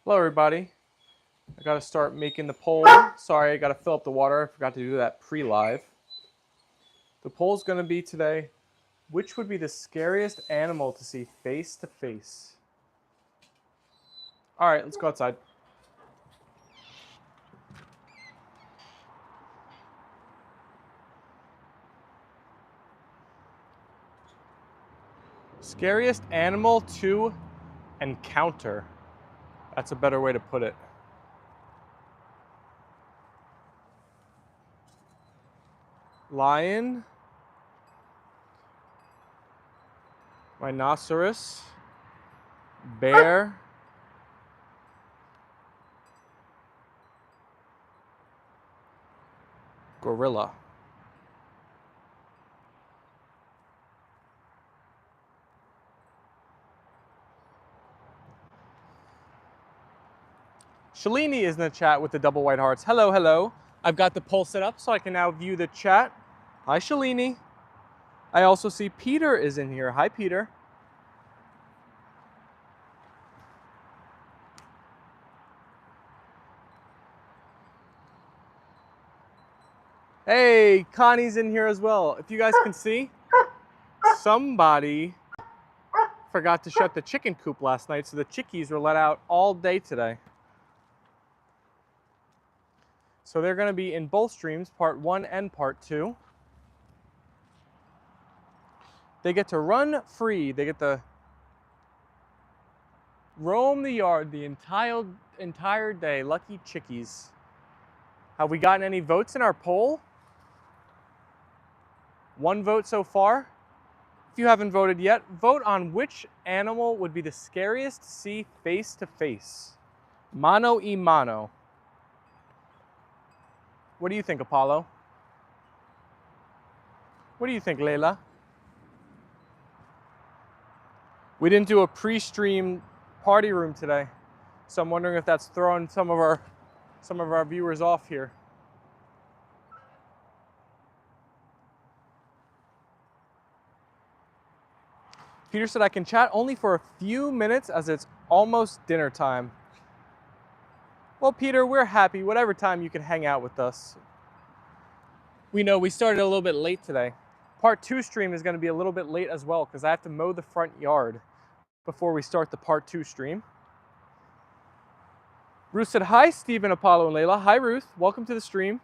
Hello everybody. I gotta start making the poll. Sorry, I gotta fill up the water. I forgot to do that pre-live. The poll's gonna be today, which would be the scariest animal to see face to face? All right, let's go outside. Scariest animal to encounter. That's a better way to put it. Lion, rhinoceros, bear, gorilla. Shalini is in the chat with the double white hearts. Hello, hello. I've got the poll set up so I can now view the chat. Hi, Shalini. I also see Peter is in here. Hi, Peter. Hey, Connie's in here as well. If you guys can see, somebody forgot to shut the chicken coop last night, so the chickies were let out all day today. So they're going to be in both streams, part 1 and part 2. They get to run free. They get to roam the yard the entire day. Lucky chickies. Have we gotten any votes in our poll? 1 vote so far. If you haven't voted yet, vote on which animal would be the scariest to see face to face. Mano y mano. What do you think, Apollo? What do you think, Leyla? We didn't do a pre-stream party room today, so I'm wondering if that's throwing some of our viewers off here. Peter said I can chat only for a few minutes as it's almost dinner time. Well, Peter, we're happy whatever time you can hang out with us. We know we started a little bit late today. Part 2 stream is going to be a little bit late as well because I have to mow the front yard before we start the part 2 stream. Ruth said, hi, Stephen, Apollo, and Leyla. Hi, Ruth. Welcome to the stream.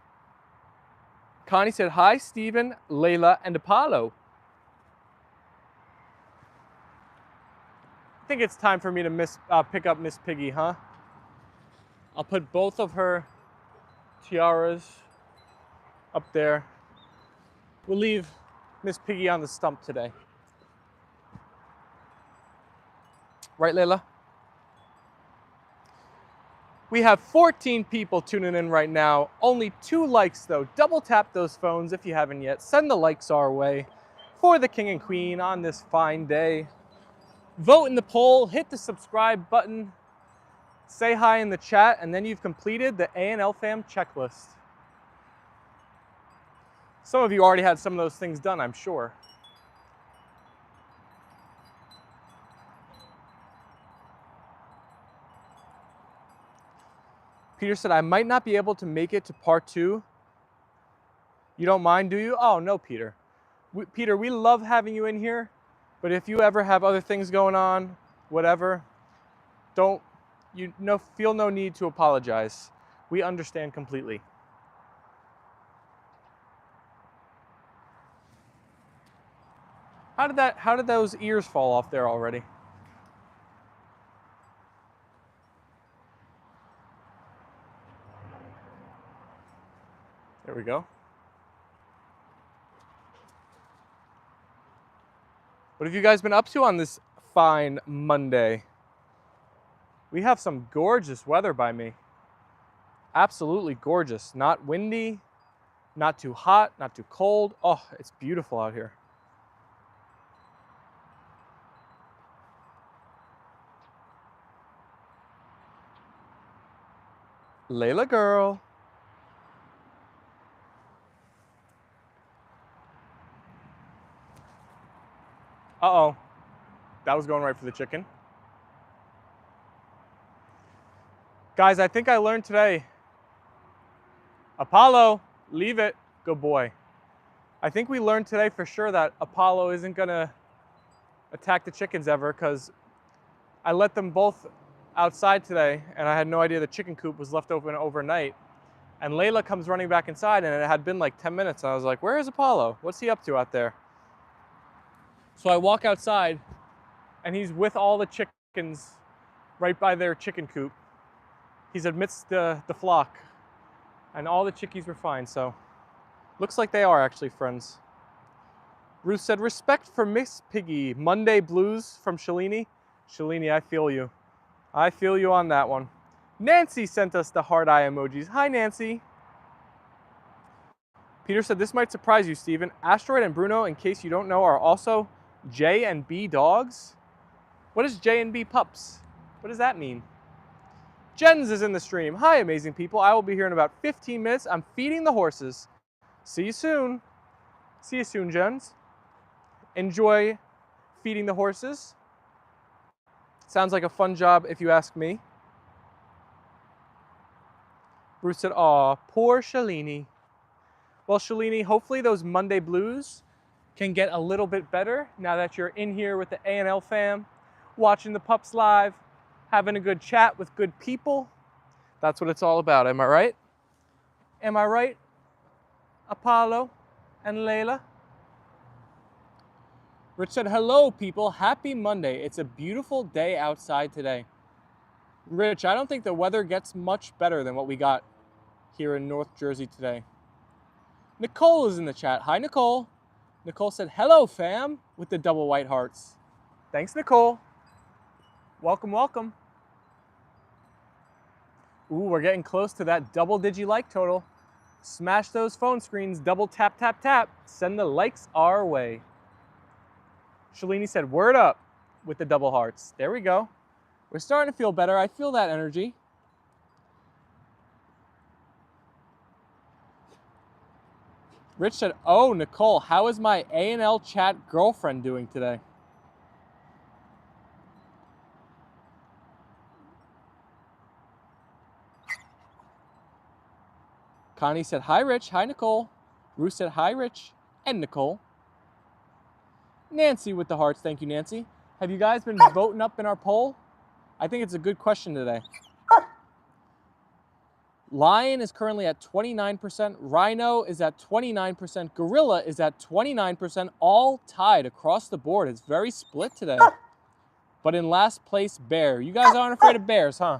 Connie said, hi, Stephen, Leyla, and Apollo. I think it's time for me to pick up Miss Piggy, huh? I'll put both of her tiaras up there. We'll leave Miss Piggy on the stump today. Right, Leyla? We have 14 people tuning in right now. Only 2 likes, though. Double tap those phones if you haven't yet. Send the likes our way for the king and queen on this fine day. Vote in the poll. Hit the subscribe button. Say hi in the chat, and then you've completed the A&L fam checklist. Some of you already had some of those things done, I'm sure. Peter said, I might not be able to make it to part 2. You don't mind, do you? Oh, no, Peter. Peter, we love having you in here, but if you ever have other things going on, whatever, feel no need to apologize. We understand completely. How did those ears fall off there already? There we go. What have you guys been up to on this fine Monday? We have some gorgeous weather by me. Absolutely gorgeous. Not windy, not too hot, not too cold. Oh, it's beautiful out here. Leyla girl. Uh-oh. That was going right for the chicken. Guys, I think I learned today. Apollo, leave it. Good boy. I think we learned today for sure that Apollo isn't gonna attack the chickens ever, because I let them both outside today and I had no idea the chicken coop was left open overnight. And Leyla comes running back inside and it had been like 10 minutes. And I was like, where is Apollo? What's he up to out there? So I walk outside and he's with all the chickens right by their chicken coop. He's amidst the flock and all the chickies were fine. So looks like they are actually friends. Ruth said, respect for Miss Piggy. Monday blues from Shalini. Shalini, I feel you. I feel you on that one. Nancy sent us the heart eye emojis. Hi, Nancy. Peter said, this might surprise you, Stephen. Asteroid and Bruno, in case you don't know, are also J and B dogs. What is J and B pups? What does that mean? Jens is in the stream. Hi, amazing people. I will be here in about 15 minutes. I'm feeding the horses. See you soon. See you soon, Jens. Enjoy feeding the horses. Sounds like a fun job if you ask me. Bruce said, aw, poor Shalini. Well, Shalini, hopefully those Monday blues can get a little bit better now that you're in here with the A&L fam, watching the pups live, having a good chat with good people. That's what it's all about, am I right? Am I right, Apollo and Leyla? Rich said, hello, people. Happy Monday. It's a beautiful day outside today. Rich, I don't think the weather gets much better than what we got here in North Jersey today. Nicole is in the chat. Hi, Nicole. Nicole said, hello, fam, with the double white hearts. Thanks, Nicole. Welcome, welcome. Ooh, we're getting close to that double digi like total. Smash those phone screens, double tap, tap, tap. Send the likes our way. Shalini said, word up with the double hearts. There we go. We're starting to feel better. I feel that energy. Rich said, oh, Nicole, how is my A&L chat girlfriend doing today? Connie said, hi, Rich. Hi, Nicole. Ruth said, hi, Rich and Nicole. Nancy with the hearts. Thank you, Nancy. Have you guys been voting up in our poll? I think it's a good question today. Lion is currently at 29%. Rhino is at 29%. Gorilla is at 29%. All tied across the board. It's very split today. But in last place, bear. You guys aren't afraid of bears, huh?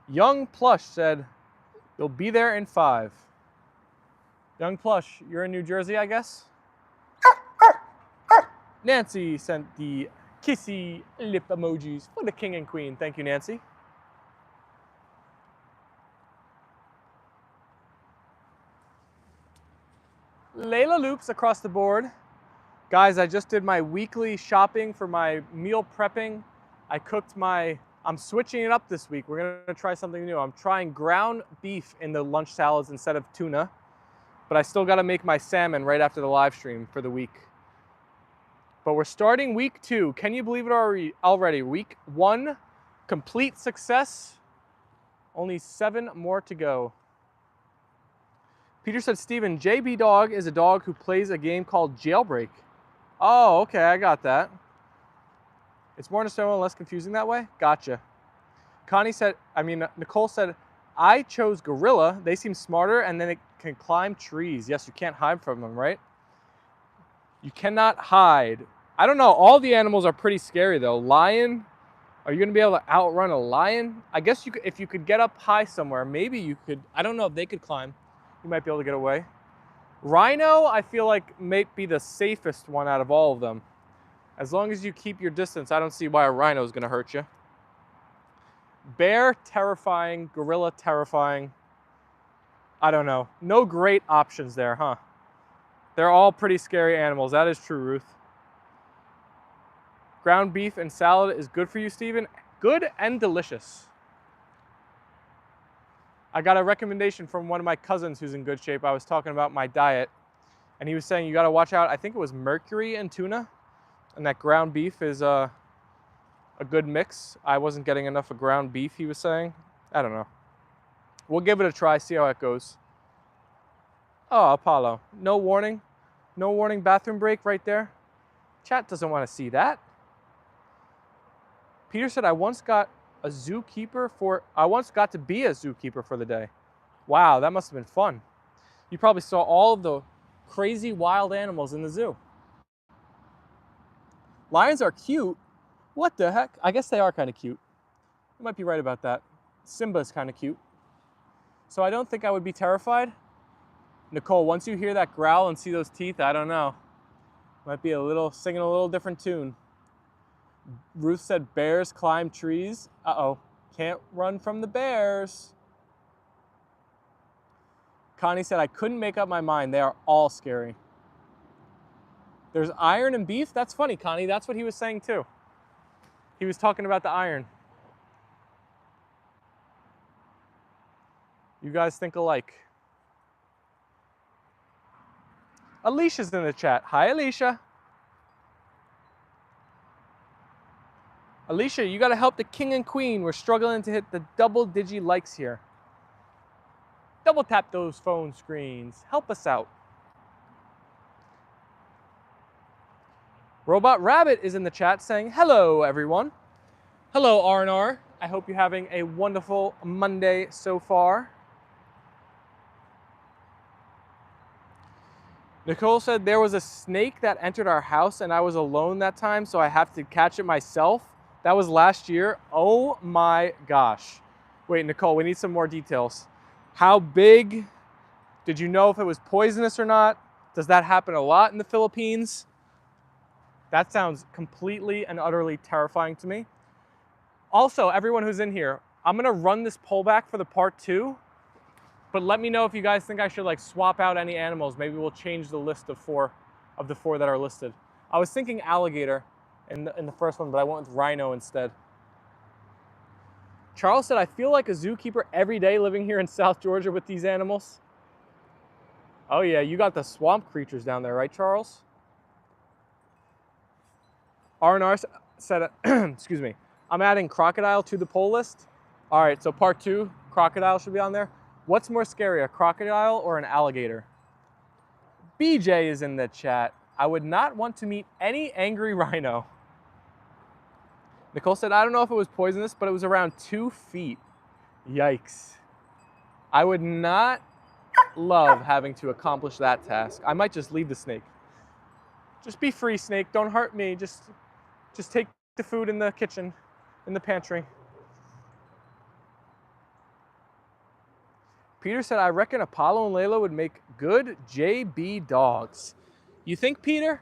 Young Plush said, you'll be there in 5. Young Plush, you're in New Jersey, I guess? Nancy sent the kissy lip emojis for the king and queen. Thank you, Nancy. Leyla Loops across the board. Guys, I just did my weekly shopping for my meal prepping. I'm switching it up this week. We're gonna try something new. I'm trying ground beef in the lunch salads instead of tuna, but I still gotta make my salmon right after the live stream for the week. But we're starting week 2. Can you believe it already? Week 1, complete success. Only 7 more to go. Peter said, Steven, JB Dog is a dog who plays a game called Jailbreak. Oh, okay, I got that. It's more understandable and less confusing that way? Gotcha. Nicole said, I chose Gorilla. They seem smarter and then it can climb trees. Yes, you can't hide from them, right? You cannot hide. I don't know, all the animals are pretty scary though. Lion, are you gonna be able to outrun a lion? I guess you could, if you could get up high somewhere, maybe you could. I don't know if they could climb. You might be able to get away. Rhino, I feel like may be the safest one out of all of them. As long as you keep your distance, I don't see why a rhino is gonna hurt you. Bear, terrifying. Gorilla, terrifying. I don't know. No great options there, huh? They're all pretty scary animals. That is true, Ruth. Ground beef and salad is good for you, Steven. Good and delicious. I got a recommendation from one of my cousins who's in good shape. I was talking about my diet, and he was saying you got to watch out. I think it was mercury in tuna, and that ground beef is a good mix. I wasn't getting enough of ground beef, he was saying. I don't know. We'll give it a try, see how it goes. Oh, Apollo. No warning. No warning bathroom break right there. Chat doesn't want to see that. Peter said, I once got to be a zookeeper for the day. Wow, that must have been fun. You probably saw all of the crazy wild animals in the zoo. Lions are cute. What the heck? I guess they are kind of cute. You might be right about that. Simba's kind of cute. So I don't think I would be terrified. Nicole, once you hear that growl and see those teeth, I don't know. Might be singing a little different tune. Ruth said bears climb trees. Uh-oh, can't run from the bears. Connie said, I couldn't make up my mind. They are all scary. There's iron and beef? That's funny, Connie. That's what he was saying too. He was talking about the iron. You guys think alike. Alicia's in the chat. Hi, Alicia. Alicia, you gotta help the king and queen. We're struggling to hit the double-digit likes here. Double tap those phone screens. Help us out. Robot Rabbit is in the chat saying, hello, everyone. Hello, R&R. I hope you're having a wonderful Monday so far. Nicole said there was a snake that entered our house and I was alone that time, so I have to catch it myself. That was last year. Oh my gosh. Wait, Nicole, we need some more details. How big? Did you know if it was poisonous or not? Does that happen a lot in the Philippines? That sounds completely and utterly terrifying to me. Also, everyone who's in here, I'm gonna run this poll back for the part 2, but let me know if you guys think I should like swap out any animals. Maybe we'll change the list of the four that are listed. I was thinking alligator in the first one, but I went with rhino instead. Charles said, I feel like a zookeeper every day living here in South Georgia with these animals. Oh yeah, you got the swamp creatures down there, right, Charles? R&R said, excuse me, I'm adding crocodile to the poll list. All right, so part 2, crocodile should be on there. What's more scary, a crocodile or an alligator? BJ is in the chat. I would not want to meet any angry rhino. Nicole said, I don't know if it was poisonous, but it was around 2 feet. Yikes. I would not love having to accomplish that task. I might just leave the snake. Just be free, snake. Don't hurt me. Just take the food in the kitchen, in the pantry. Peter said, I reckon Apollo and Leyla would make good JB dogs. You think, Peter?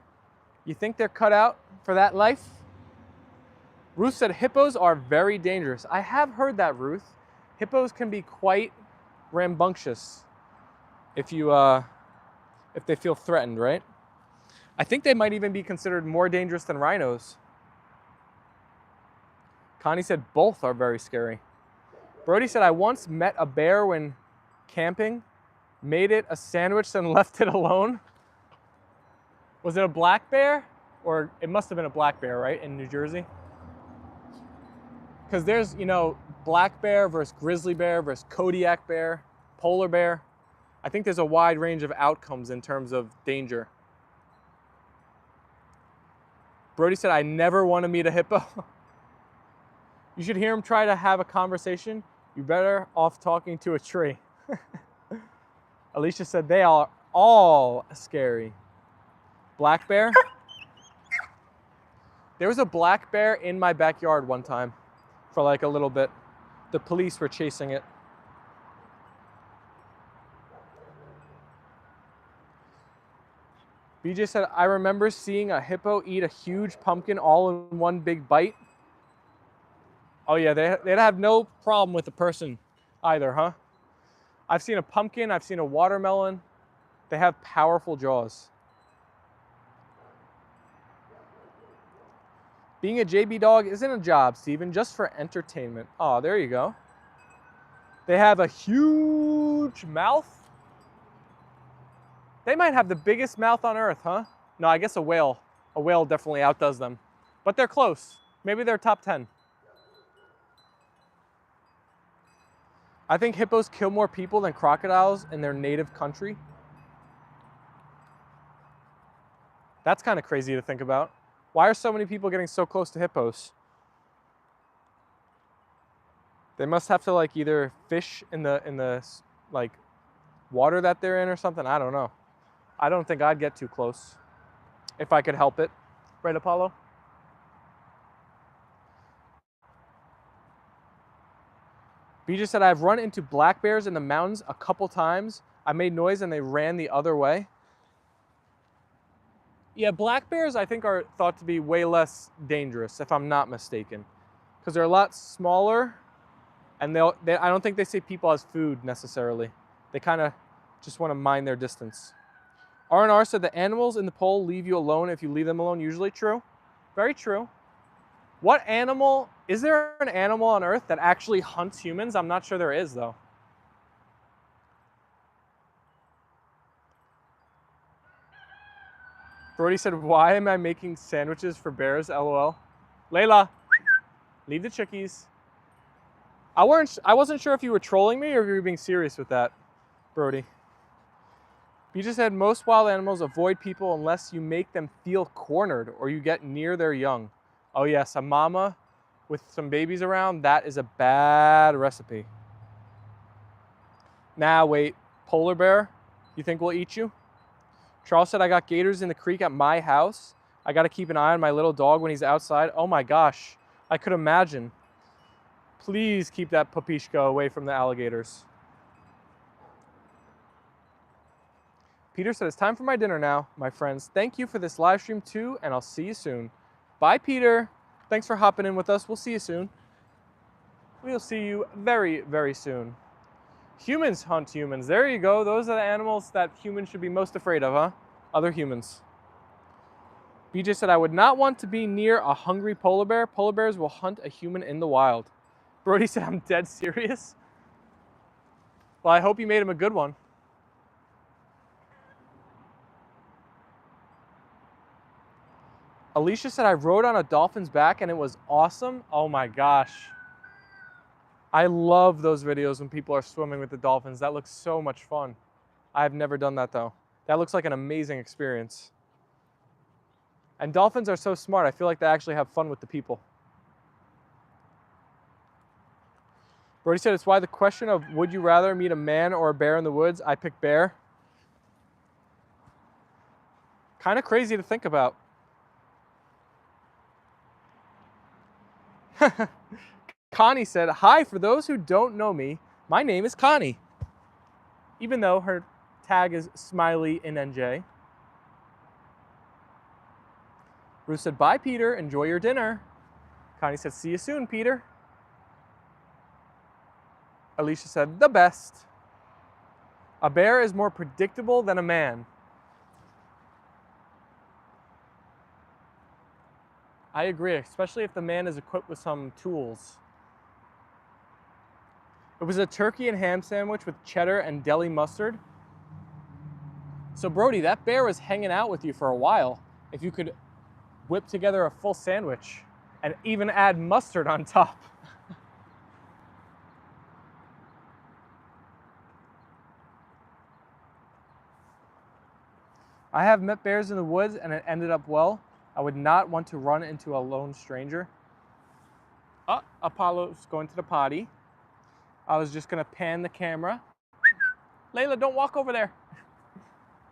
You think they're cut out for that life? Ruth said, hippos are very dangerous. I have heard that, Ruth. Hippos can be quite rambunctious if they feel threatened, right? I think they might even be considered more dangerous than rhinos. Connie said both are very scary. Brody said, I once met a bear when camping, made it a sandwich and left it alone. Was it a black bear? Or it must have been a black bear, right, in New Jersey? Because there's, black bear versus grizzly bear versus Kodiak bear, polar bear. I think there's a wide range of outcomes in terms of danger. Brody said, I never want to meet a hippo. You should hear him try to have a conversation. You're better off talking to a tree. Alicia said, they are all scary. Black bear? There was a black bear in my backyard one time for like a little bit. The police were chasing it. BJ said, I remember seeing a hippo eat a huge pumpkin all in one big bite. Oh yeah, they'd have no problem with a person either, huh? I've seen a pumpkin, I've seen a watermelon. They have powerful jaws. Being a JB dog isn't a job, Steven, just for entertainment. Oh, there you go. They have a huge mouth. They might have the biggest mouth on earth, huh? No, I guess a whale. A whale definitely outdoes them. But they're close. Maybe they're top 10. I think hippos kill more people than crocodiles in their native country. That's kind of crazy to think about. Why are so many people getting so close to hippos? They must have to like either fish in the like water that they're in or something. I don't know. I don't think I'd get too close if I could help it. Right, Apollo? B just said, I've run into black bears in the mountains a couple times. I made noise and they ran the other way. Yeah, black bears I think are thought to be way less dangerous, if I'm not mistaken, because they're a lot smaller, and I don't think they see people as food necessarily. They kind of just want to mind their distance. R&R said the animals in the poll leave you alone if you leave them alone. Usually true. Very true. What animal, is there an animal on Earth that actually hunts humans? I'm not sure there is, though. Brody said, why am I making sandwiches for bears, LOL? Leyla, leave the chickies. I wasn't sure if you were trolling me or if you were being serious with that, Brody. You just said most wild animals avoid people unless you make them feel cornered or you get near their young. Oh yes, a mama with some babies around, that is a bad recipe. Nah, wait, polar bear, you think we'll eat you? Charles said, I got gators in the creek at my house. I got to keep an eye on my little dog when he's outside. Oh my gosh, I could imagine. Please keep that Papishka away from the alligators. Peter said, it's time for my dinner now, my friends. Thank you for this live stream too, and I'll see you soon. Bye, Peter. Thanks for hopping in with us. We'll see you soon. We'll see you very, very soon. Humans hunt humans. There you go. Those are the animals that humans should be most afraid of, huh? Other humans. BJ said, I would not want to be near a hungry polar bear. Polar bears will hunt a human in the wild. Brody said, I'm dead serious. Well, I hope you made him a good one. Alicia said, I rode on a dolphin's back and it was awesome. Oh my gosh. I love those videos when people are swimming with the dolphins. That looks so much fun. I've never done that though. That looks like an amazing experience. And dolphins are so smart. I feel like they actually have fun with the people. Brody said, it's why the question of would you rather meet a man or a bear in the woods? I pick bear. Kind of crazy to think about. Connie said, hi, for those who don't know me, my name is Connie. Even though her tag is Smiley in NJ. Ruth said, bye, Peter. Enjoy your dinner. Connie said, see you soon, Peter. Alicia said, the best. A bear is more predictable than a man. I agree, especially if the man is equipped with some tools. It was a turkey and ham sandwich with cheddar and deli mustard. So Brody, that bear was hanging out with you for a while. If you could whip together a full sandwich and even add mustard on top. I have met bears in the woods and it ended up well. I would not want to run into a lone stranger. Oh, Apollo's going to the potty. I was just gonna pan the camera. Leyla, don't walk over there.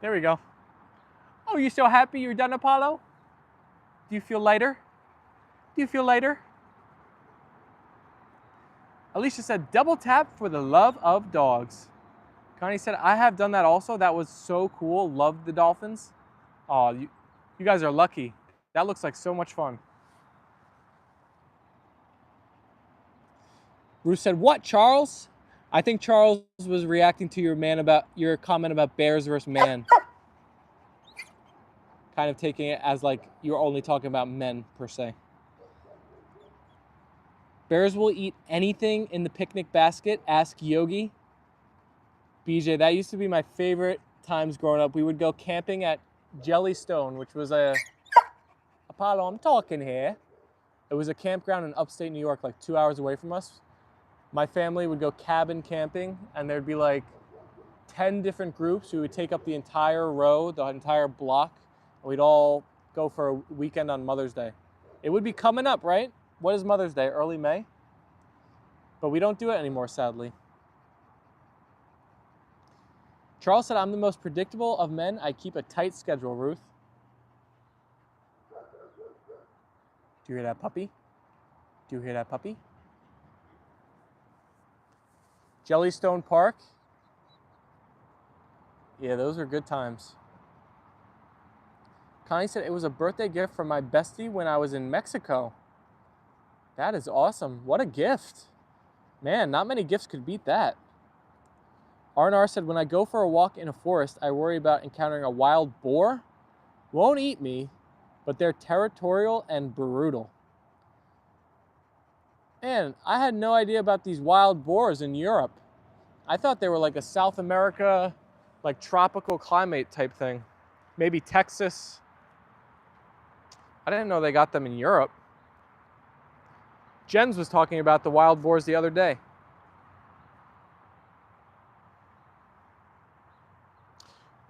There we go. Oh, you so happy you're done, Apollo? Do you feel lighter? Do you feel lighter? Alicia said, double tap for the love of dogs. Connie said, I have done that also. That was so cool. Loved the dolphins. Oh, you guys are lucky. That looks like so much fun. Ruth said, what, Charles? I think Charles was reacting to your comment about bears versus man. Kind of taking it as like you're only talking about men per se. Bears will eat anything in the picnic basket. Ask Yogi. BJ, that used to be my favorite times growing up. We would go camping at Jellystone, which was a... Apollo, I'm talking here. It was a campground in upstate New York, like 2 hours away from us. My family would go cabin camping, and there'd be like 10 different groups who would take up the entire row, the entire block, and we'd all go for a weekend on Mother's Day. It would be coming up, right? What is Mother's Day? Early May? But we don't do it anymore, sadly. Charles said, I'm the most predictable of men. I keep a tight schedule, Ruth. Do you hear that puppy? Do you hear that puppy? Jellystone Park. Yeah, those are good times. Connie said, it was a birthday gift from my bestie when I was in Mexico. That is awesome. What a gift. Man, not many gifts could beat that. Arnar said, when I go for a walk in a forest, I worry about encountering a wild boar. Won't eat me, but they're territorial and brutal. Man, I had no idea about these wild boars in Europe. I thought they were like a South America, like tropical climate type thing. Maybe Texas. I didn't know they got them in Europe. Jens was talking about the wild boars the other day.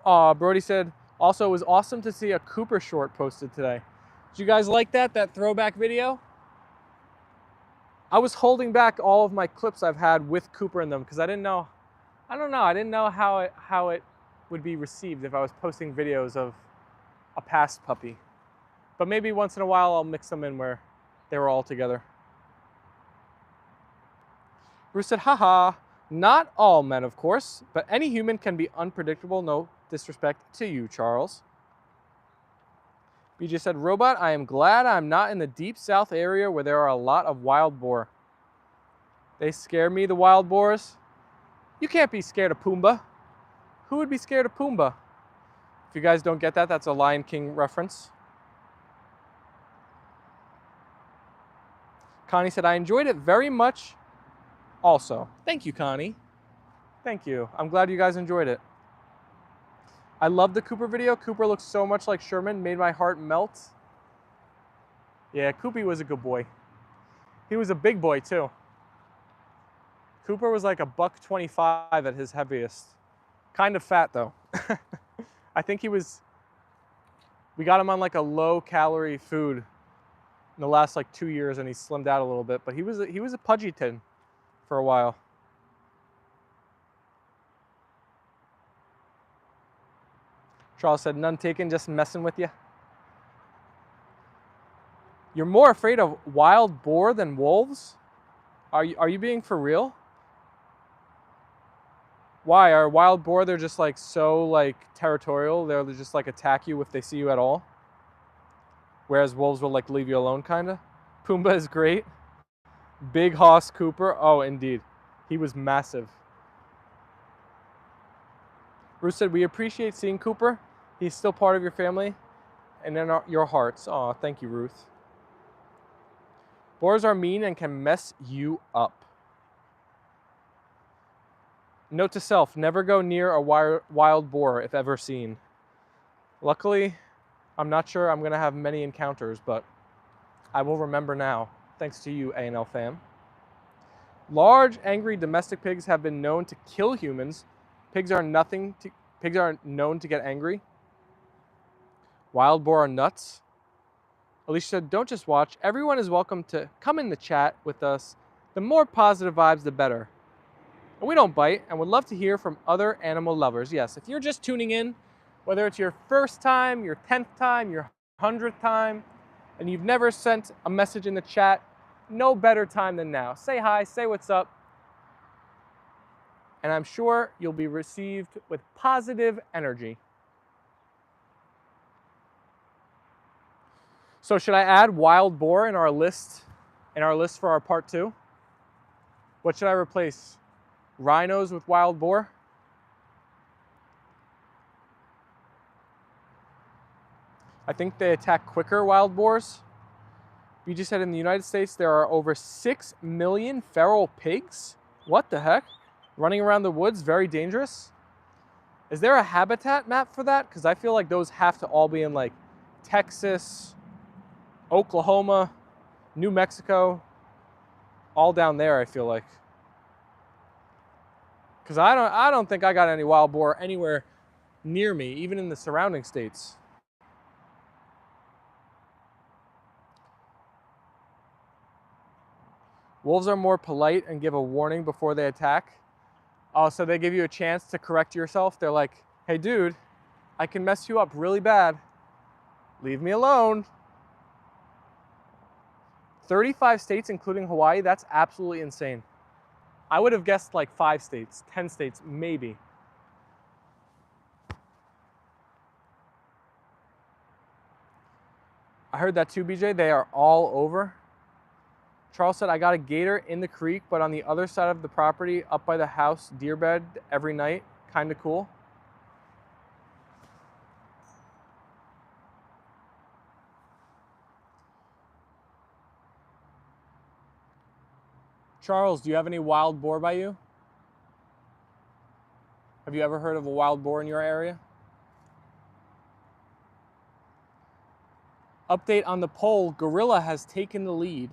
Brody said, also, it was awesome to see a Cooper short posted today. Did you guys like that throwback video? I was holding back all of my clips I've had with Cooper in them because I didn't know how it would be received if I was posting videos of a past puppy. But maybe once in a while I'll mix them in where they were all together. Bruce said, haha, not all men, of course, but any human can be unpredictable. No disrespect to you, Charles. BJ said, Robot, I am glad I'm not in the deep south area where there are a lot of wild boar. They scare me, the wild boars. You can't be scared of Pumbaa. Who would be scared of Pumbaa? If you guys don't get that, that's a Lion King reference. Connie said, I enjoyed it very much also. Thank you, Connie. Thank you. I'm glad you guys enjoyed it. I love the Cooper video. Cooper looks so much like Sherman, made my heart melt. Yeah, Coopy was a good boy. He was a big boy too. Cooper was like a $125 at his heaviest. Kind of fat though. I think we got him on like a low calorie food in the last like 2 years and he slimmed out a little bit, but he was a pudgy tin for a while. Charles said, none taken, just messing with you. You're more afraid of wild boar than wolves? Are you being for real? Why? Are wild boar, they're just like so like territorial, they'll just like attack you if they see you at all? Whereas wolves will like leave you alone kinda? Pumbaa is great. Big Hoss Cooper, oh indeed. He was massive. Ruth said, we appreciate seeing Cooper. He's still part of your family and in your hearts. Aw, thank you, Ruth. Boars are mean and can mess you up. Note to self, never go near a wild boar if ever seen. Luckily, I'm not sure I'm going to have many encounters, but I will remember now, thanks to you, A&L fam. Large, angry domestic pigs have been known to kill humans. Pigs are known to get angry. Wild boar are nuts. Alicia said, don't just watch. Everyone is welcome to come in the chat with us. The more positive vibes, the better. And we don't bite and would love to hear from other animal lovers. Yes, if you're just tuning in, whether it's your first time, your 10th time, your 100th time, and you've never sent a message in the chat, no better time than now. Say hi, say what's up. And I'm sure you'll be received with positive energy. So should I add wild boar in our list for our part 2? What should I replace? Rhinos with wild boar? I think they attack quicker, wild boars. BG said in the United States there are over 6 million feral pigs. What the heck? Running around the woods, very dangerous. Is there a habitat map for that? Because I feel like those have to all be in like Texas, Oklahoma, New Mexico, all down there, I feel like. Because I don't think I got any wild boar anywhere near me, even in the surrounding states. Wolves are more polite and give a warning before they attack. Oh, so they give you a chance to correct yourself. They're like, hey dude, I can mess you up really bad. Leave me alone. 35 states, including Hawaii, that's absolutely insane. I would have guessed like 5 states, 10 states, maybe. I heard that too, BJ. They are all over. Charles said, I got a gator in the creek, but on the other side of the property, up by the house, deer bed every night. Kind of cool. Charles, do you have any wild boar by you? Have you ever heard of a wild boar in your area? Update on the poll, gorilla has taken the lead.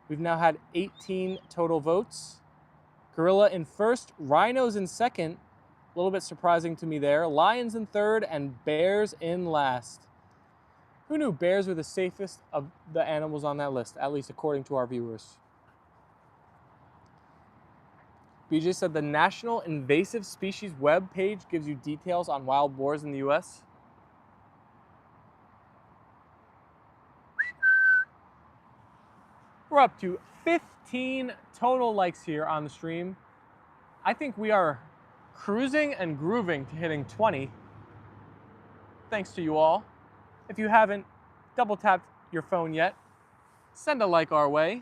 We've now had 18 total votes. Gorilla in first, rhinos in second. A little bit surprising to me there. Lions in third and bears in last. Who knew bears were the safest of the animals on that list, at least according to our viewers? BJ said the National Invasive Species web page gives you details on wild boars in the US. We're up to 15 total likes here on the stream. I think we are cruising and grooving to hitting 20. Thanks to you all. If you haven't double tapped your phone yet, send a like our way.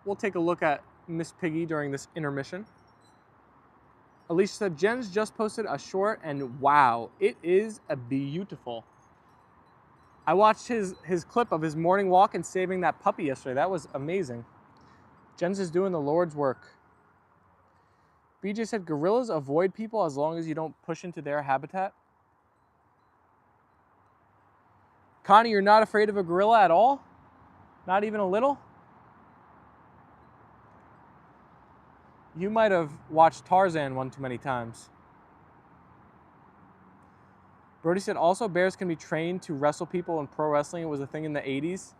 We'll take a look at Miss Piggy during this intermission. Alicia said, Jen's just posted a short and wow, it is a beautiful. I watched his clip of his morning walk and saving that puppy yesterday. That was amazing. Jen's is doing the Lord's work. BJ said, gorillas avoid people as long as you don't push into their habitat. Connie, you're not afraid of a gorilla at all? Not even a little? You might have watched Tarzan one too many times. Brody said, also bears can be trained to wrestle people in pro wrestling. It was a thing in the 80s.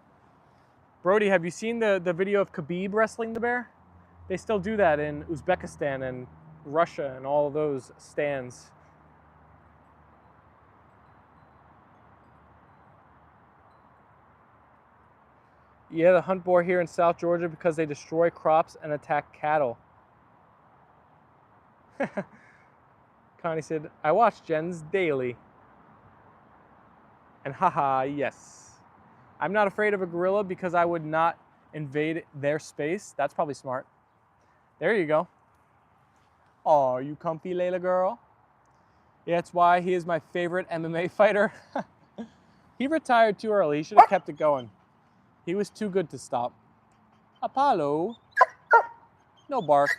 Brody, have you seen the video of Khabib wrestling the bear? They still do that in Uzbekistan and Russia and all of those stands. Yeah, the hunt boar here in South Georgia because they destroy crops and attack cattle. Connie said, I watch Jen's daily. And haha, yes. I'm not afraid of a gorilla because I would not invade their space. That's probably smart. There you go. Oh, you comfy, Leyla girl? Yeah, that's why he is my favorite MMA fighter. He retired too early. He should have kept it going. He was too good to stop. Apollo. No bark.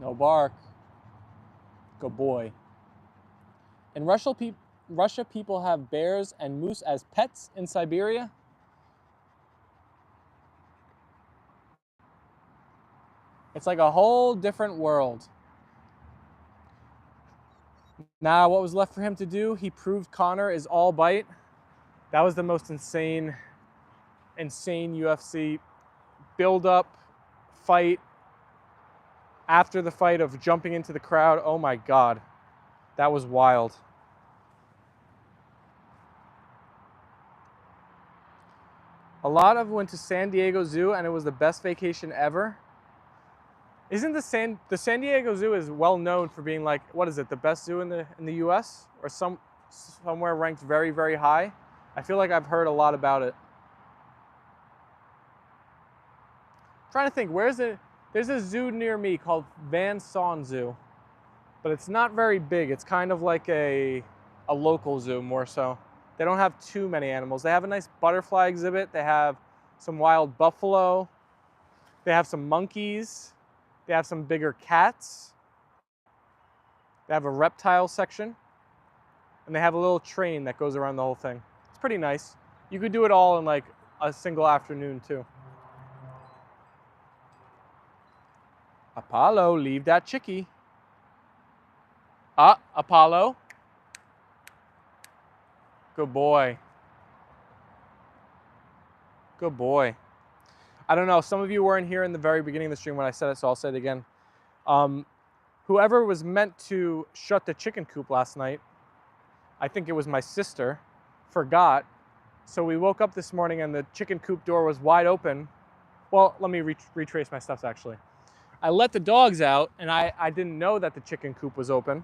No bark. Good boy. In Russia, people have bears and moose as pets in Siberia. It's like a whole different world. Now, what was left for him to do? He proved Connor is all bite. That was the most insane UFC build-up fight. After the fight of jumping into the crowd, oh my God, that was wild. A lot of went to San Diego Zoo and it was the best vacation ever. Isn't the San Diego Zoo is well known for being like, what is it, the best zoo in the US? Or somewhere ranked very, very high? I feel like I've heard a lot about it. I'm trying to think, there's a zoo near me called Van Son Zoo, but it's not very big. It's kind of like a local zoo more so. They don't have too many animals. They have a nice butterfly exhibit. They have some wild buffalo. They have some monkeys. They have some bigger cats. They have a reptile section. And And they have a little train that goes around the whole thing. It's pretty nice. You could do it all in like a single afternoon too. Apollo, leave that chickie. Apollo. Good boy. Good boy. I don't know, some of you weren't here in the very beginning of the stream when I said it, so I'll say it again. Whoever was meant to shut the chicken coop last night, I think it was my sister, forgot. So we woke up this morning and the chicken coop door was wide open. Well, let me retrace my steps actually. I let the dogs out and I didn't know that the chicken coop was open.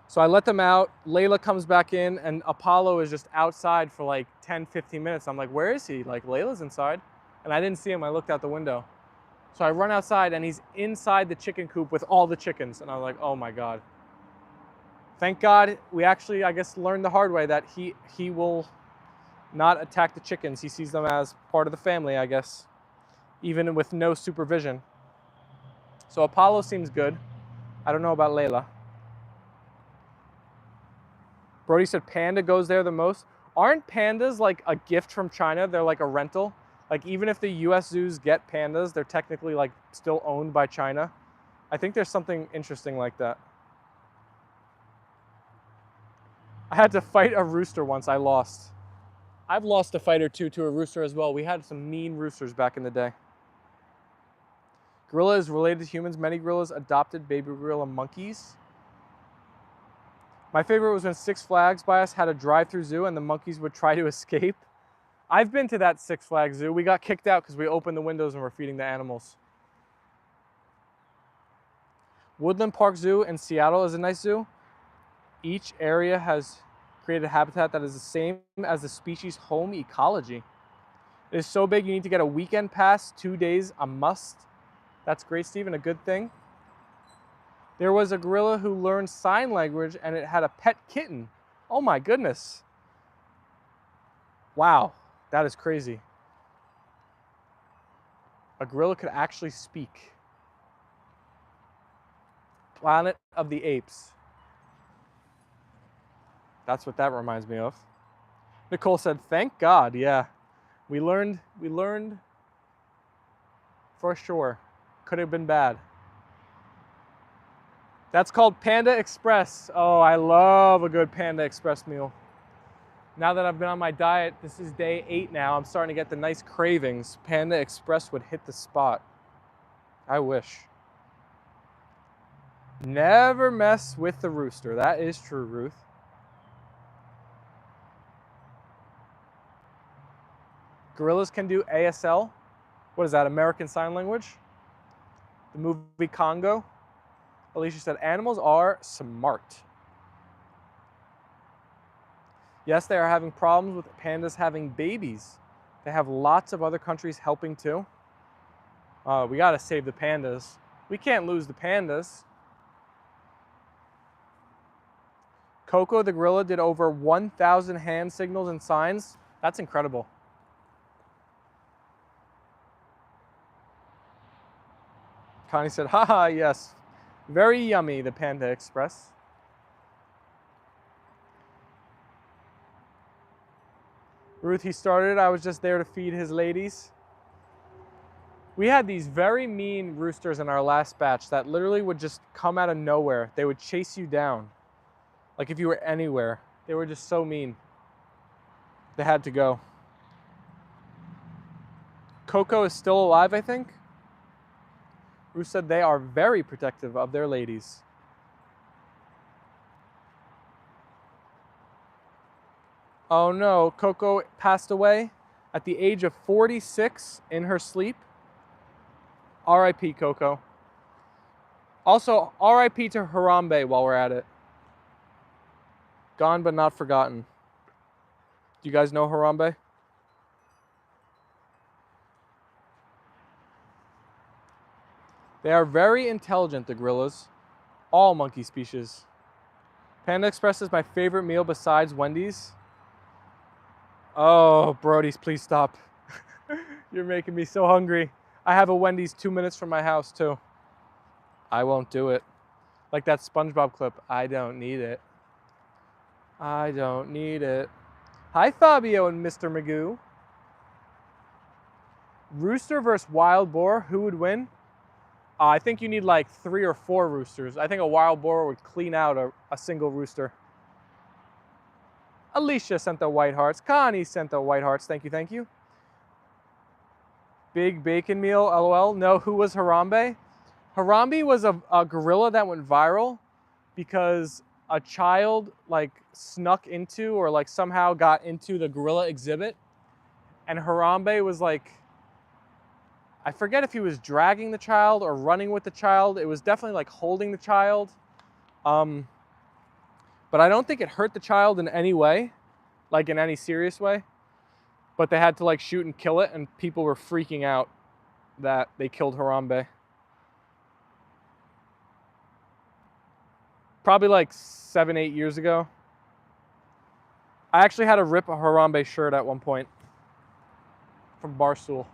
So I let them out. Leyla comes back in and Apollo is just outside for like 10, 15 minutes. I'm like, where is he? Like, Layla's inside. And I didn't see him. I looked out the window. So I run outside and he's inside the chicken coop with all the chickens. And I'm like, oh my God. Thank God we actually, I guess, learned the hard way that he will not attack the chickens. He sees them as part of the family, I guess, even with no supervision. So Apollo seems good. I don't know about Leyla. Brody said panda goes there the most. Aren't pandas like a gift from China? They're like a rental. Like even if the US zoos get pandas, they're technically like still owned by China. I think there's something interesting like that. I had to fight a rooster once, I lost. I've lost a fight or two to a rooster as well. We had some mean roosters back in the day. Gorilla is related to humans. Many gorillas adopted baby gorilla monkeys. My favorite was when Six Flags by us had a drive-through zoo and the monkeys would try to escape. I've been to that Six Flags zoo. We got kicked out because we opened the windows and were feeding the animals. Woodland Park Zoo in Seattle is a nice zoo. Each area has created a habitat that is the same as the species' home ecology. It is so big you need to get a weekend pass, 2 days, a must. That's great, Stephen, a good thing. There was a gorilla who learned sign language and it had a pet kitten. Oh my goodness. Wow, that is crazy. A gorilla could actually speak. Planet of the Apes. That's what that reminds me of. Nicole said, thank God, yeah. We learned for sure. Could have been bad. That's called Panda Express. Oh, I love a good Panda Express meal. Now that I've been on my diet, this is day 8 now, I'm starting to get the nice cravings. Panda Express would hit the spot. I wish. Never mess with the rooster. That is true, Ruth. Gorillas can do ASL. What is that, American Sign Language? The movie Congo. Alicia said, animals are smart. Yes, they are having problems with pandas having babies. They have lots of other countries helping too. We gotta save the pandas. We can't lose the pandas. Coco the gorilla did over 1,000 hand signals and signs. That's incredible. Connie said, haha, yes. Very yummy, the Panda Express. Ruth, he started, I was just there to feed his ladies. We had these very mean roosters in our last batch that literally would just come out of nowhere. They would chase you down. Like if you were anywhere. They were just so mean. They had to go. Coco is still alive, I think. Ruth said they are very protective of their ladies. Oh no, Coco passed away at the age of 46 in her sleep. R.I.P. Coco. Also, R.I.P. to Harambe while we're at it. Gone but not forgotten. Do you guys know Harambe? They are very intelligent, the gorillas. All monkey species. Panda Express is my favorite meal besides Wendy's. Oh, Brody's, please stop. You're making me so hungry. I have a Wendy's 2 minutes from my house, too. I won't do it. Like that SpongeBob clip, I don't need it. I don't need it. Hi, Fabio and Mr. Magoo. Rooster versus wild boar, who would win? I think you need like 3 or 4 roosters. I think a wild boar would clean out a single rooster. Alicia sent the white hearts. Connie sent the white hearts. Thank you, thank you. Big bacon meal, LOL. No, who was Harambe? Harambe was a gorilla that went viral because a child like snuck into or like somehow got into the gorilla exhibit. And Harambe was like, I forget if he was dragging the child or running with the child. It was definitely like holding the child. But I don't think it hurt the child in any way, like in any serious way. But they had to like shoot and kill it, and people were freaking out that they killed Harambe. Probably like 7, 8 years ago. I actually had to rip a Harambe shirt at one point from Barstool.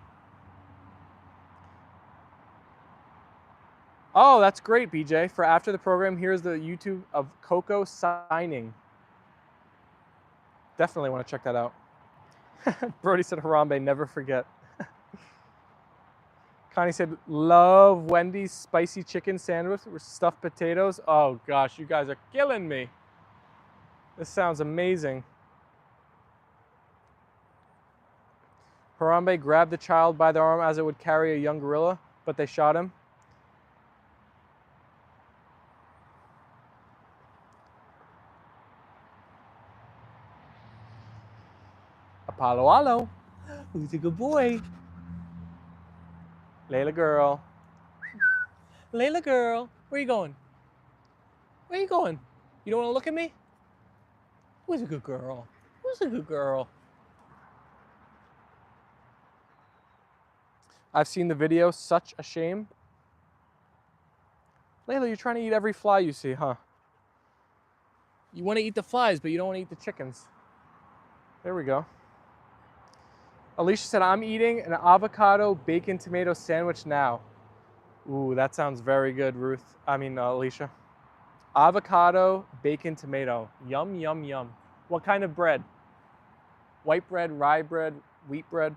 Oh, that's great, BJ. For after the program, here's the YouTube of Coco signing. Definitely want to check that out. Brody said Harambe, never forget. Connie said, love Wendy's spicy chicken sandwich with stuffed potatoes. Oh gosh, you guys are killing me. This sounds amazing. Harambe grabbed the child by the arm as it would carry a young gorilla, but they shot him. Apollo, hello. Who's a good boy? Leyla girl. Leyla girl, where you going? Where you going? You don't want to look at me? Who's a good girl? Who's a good girl? I've seen the video, such a shame. Leyla, you're trying to eat every fly you see, huh? You want to eat the flies, but you don't want to eat the chickens. There we go. Alicia said, I'm eating an avocado bacon tomato sandwich now. Ooh, that sounds very good, Alicia. Avocado bacon tomato. Yum, yum, yum. What kind of bread? White bread, rye bread, wheat bread?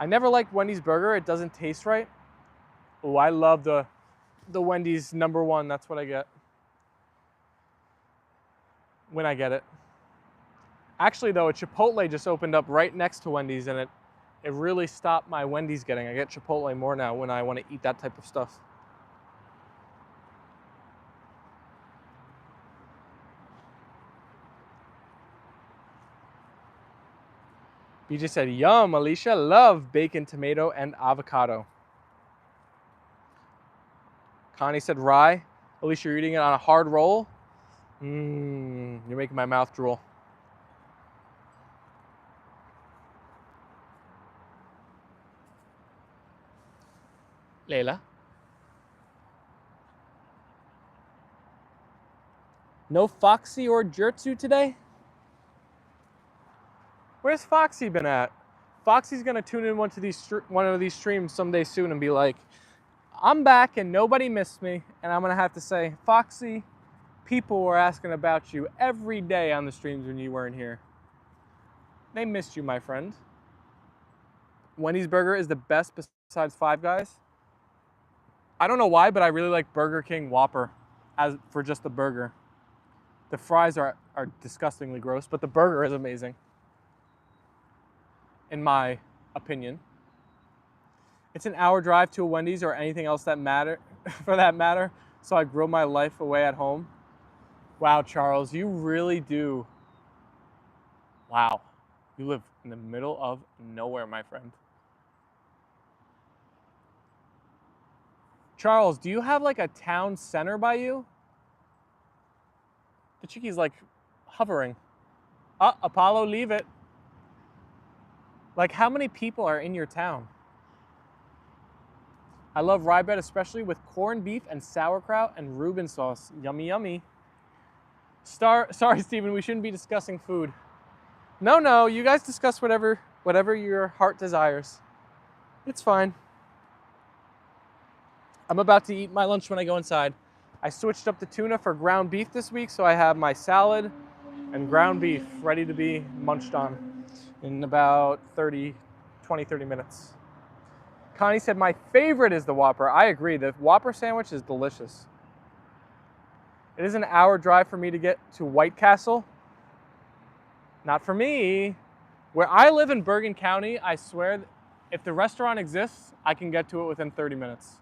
I never liked Wendy's burger. It doesn't taste right. Oh, I love the Wendy's #1. That's what I get when I get it. Actually, though, a Chipotle just opened up right next to Wendy's, and it really stopped my Wendy's getting. I get Chipotle more now when I want to eat that type of stuff. BJ said, yum, Alicia, love bacon, tomato, and avocado. Connie said, rye. Alicia, you're eating it on a hard roll? You're making my mouth drool. Leyla. No Foxy or Jertsu today? Where's Foxy been at? Foxy's gonna tune in one of these streams someday soon and be like, I'm back and nobody missed me. And I'm gonna have to say, Foxy, people were asking about you every day on the streams when you weren't here. They missed you, my friend. Wendy's burger is the best besides Five Guys. I don't know why, but I really like Burger King Whopper for just the burger. The fries are disgustingly gross, but the burger is amazing, in my opinion. It's an hour drive to a Wendy's or anything else for that matter, so I grill my life away at home. Wow, Charles, you really do. Wow, you live in the middle of nowhere, my friend. Charles, do you have like a town center by you? The chickie's like hovering. Apollo, leave it. Like, how many people are in your town? I love rye bread, especially with corned beef and sauerkraut and Reuben sauce. Yummy, yummy. Sorry, Stephen, we shouldn't be discussing food. No, you guys discuss whatever your heart desires. It's fine. I'm about to eat my lunch when I go inside. I switched up the tuna for ground beef this week, so I have my salad, and ground beef ready to be munched on in about 30 minutes. Connie said my favorite is the Whopper. I agree, the Whopper sandwich is delicious. It is an hour drive for me to get to White Castle. Not for me. Where I live in Bergen County, I swear, if the restaurant exists, I can get to it within 30 minutes.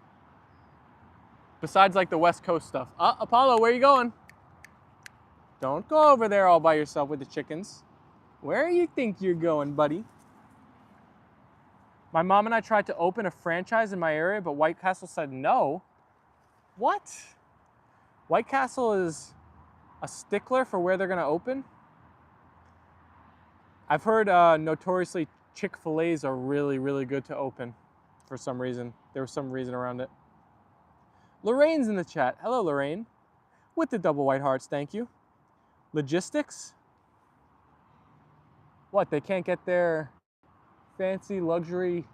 Besides like the West Coast stuff. Apollo, where are you going? Don't go over there all by yourself with the chickens. Where do you think you're going, buddy? My mom and I tried to open a franchise in my area, but White Castle said no. What? White Castle is a stickler for where they're gonna open? I've heard notoriously Chick-fil-A's are really, really good to open for some reason. There was some reason around it. Lorraine's in the chat. Hello, Lorraine. With the double white hearts, thank you. Logistics? What, they can't get their fancy luxury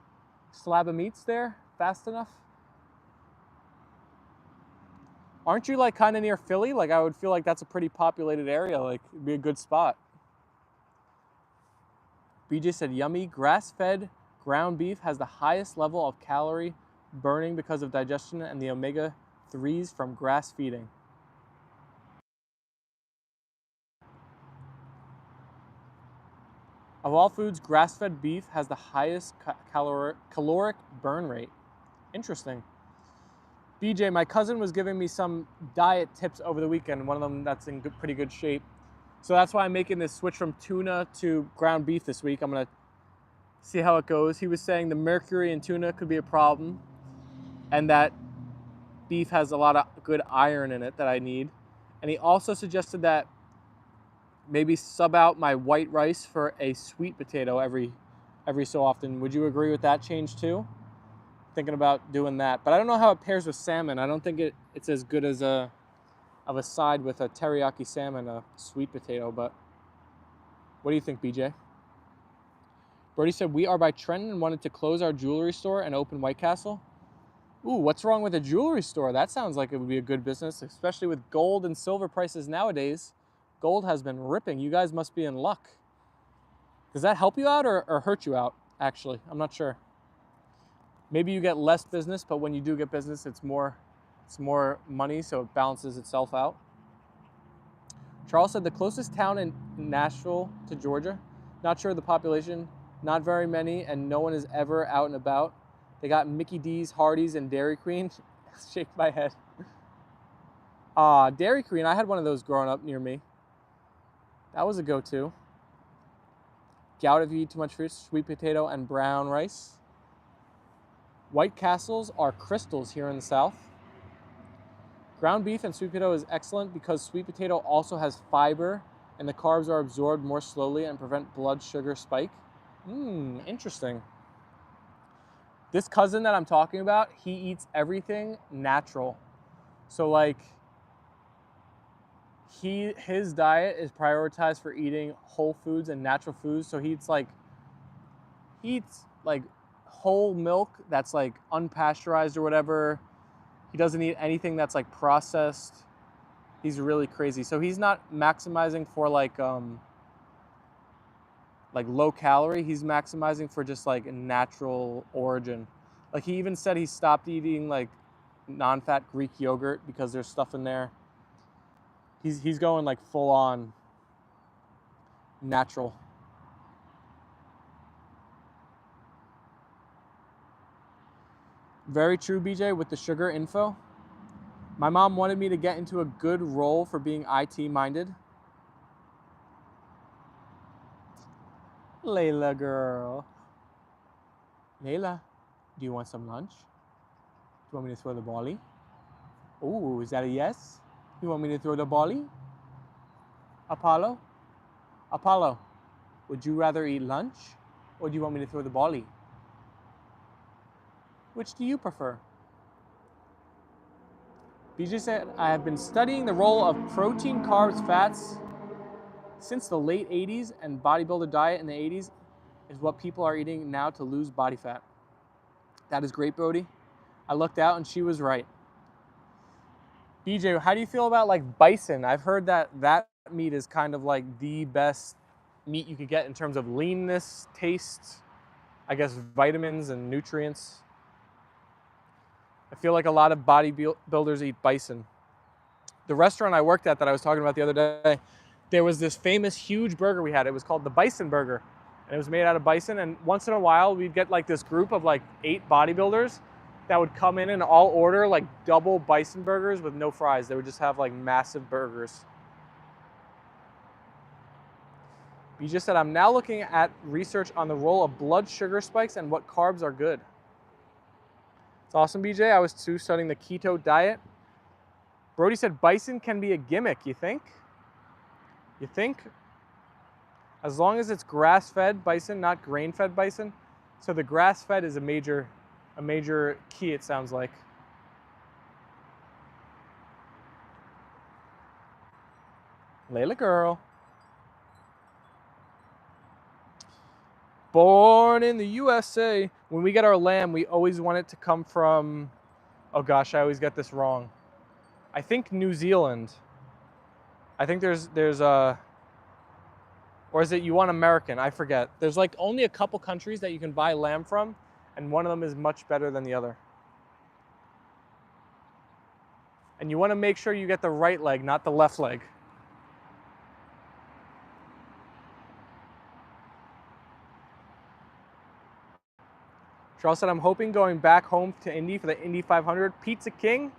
slab of meats there fast enough? Aren't you like kind of near Philly? Like I would feel like that's a pretty populated area. Like it'd be a good spot. BJ said yummy. Grass-fed ground beef has the highest level of calorie burning because of digestion and the omega-3s from grass feeding. Of all foods, grass-fed beef has the highest caloric burn rate. Interesting. BJ, my cousin was giving me some diet tips over the weekend, one of them that's in pretty good shape. So that's why I'm making this switch from tuna to ground beef this week. I'm gonna see how it goes. He was saying the mercury in tuna could be a problem and that beef has a lot of good iron in it that I need. And he also suggested that maybe sub out my white rice for a sweet potato every so often. Would you agree with that change too? Thinking about doing that, but I don't know how it pairs with salmon. I don't think it's as good as of a side with a teriyaki salmon, a sweet potato, but what do you think, BJ? Brody said, we are by Trenton and wanted to close our jewelry store and open White Castle. Ooh, what's wrong with a jewelry store? That sounds like it would be a good business, especially with gold and silver prices nowadays. Gold has been ripping. You guys must be in luck. Does that help you out or hurt you out, actually? I'm not sure. Maybe you get less business, but when you do get business, it's more money, so it balances itself out. Charles said the closest town in Nashville to Georgia, not sure of the population, not very many, and no one is ever out and about. They got Mickey D's, Hardee's, and Dairy Queen. Shake my head. Dairy Queen, I had one of those growing up near me. That was a go-to. Gout if you eat too much fish, sweet potato, and brown rice. White Castles are crystals here in the South. Ground beef and sweet potato is excellent because sweet potato also has fiber and the carbs are absorbed more slowly and prevent blood sugar spike. Interesting. This cousin that I'm talking about, he eats everything natural. So like, his diet is prioritized for eating whole foods and natural foods. So he eats like whole milk that's like unpasteurized or whatever. He doesn't eat anything that's like processed. He's really crazy. So he's not maximizing for like low calorie. He's maximizing for just like a natural origin. Like he even said he stopped eating like non-fat Greek yogurt because there's stuff in there. He's going like full on natural. Very true, BJ, with the sugar info. My mom wanted me to get into a good role for being IT minded. Leyla girl. Leyla, do you want some lunch? Do you want me to throw the bally? Oh, is that a yes? You want me to throw the bally? Apollo? Apollo, would you rather eat lunch or do you want me to throw the bally? Which do you prefer? BJ said, I have been studying the role of protein, carbs, fats since the late 80s, and bodybuilder diet in the 80s is what people are eating now to lose body fat. That is great, Brody. I looked out and she was right. BJ, how do you feel about like bison? I've heard that meat is kind of like the best meat you could get in terms of leanness, taste, I guess vitamins and nutrients. I feel like a lot of bodybuilders eat bison. The restaurant I worked at that I was talking about the other day, there was this famous huge burger we had. It was called the Bison Burger. And it was made out of bison. And once in a while, we'd get like this group of like 8 bodybuilders that would come in and all order like double bison burgers with no fries. They would just have like massive burgers. You just said, I'm now looking at research on the role of blood sugar spikes and what carbs are good. It's awesome, BJ. I was too studying the keto diet. Brody said bison can be a gimmick, you think? You think? As long as it's grass-fed bison, not grain-fed bison. So the grass-fed is a major key, it sounds like. Leyla girl. Born in the USA. When we get our lamb, we always want it to come from, oh gosh, I always get this wrong. I think New Zealand. I think there's or is it you want American? I forget. There's like only a couple countries that you can buy lamb from, and one of them is much better than the other. And you want to make sure you get the right leg, not the left leg. Charles said, I'm hoping going back home to Indy for the Indy 500. Pizza King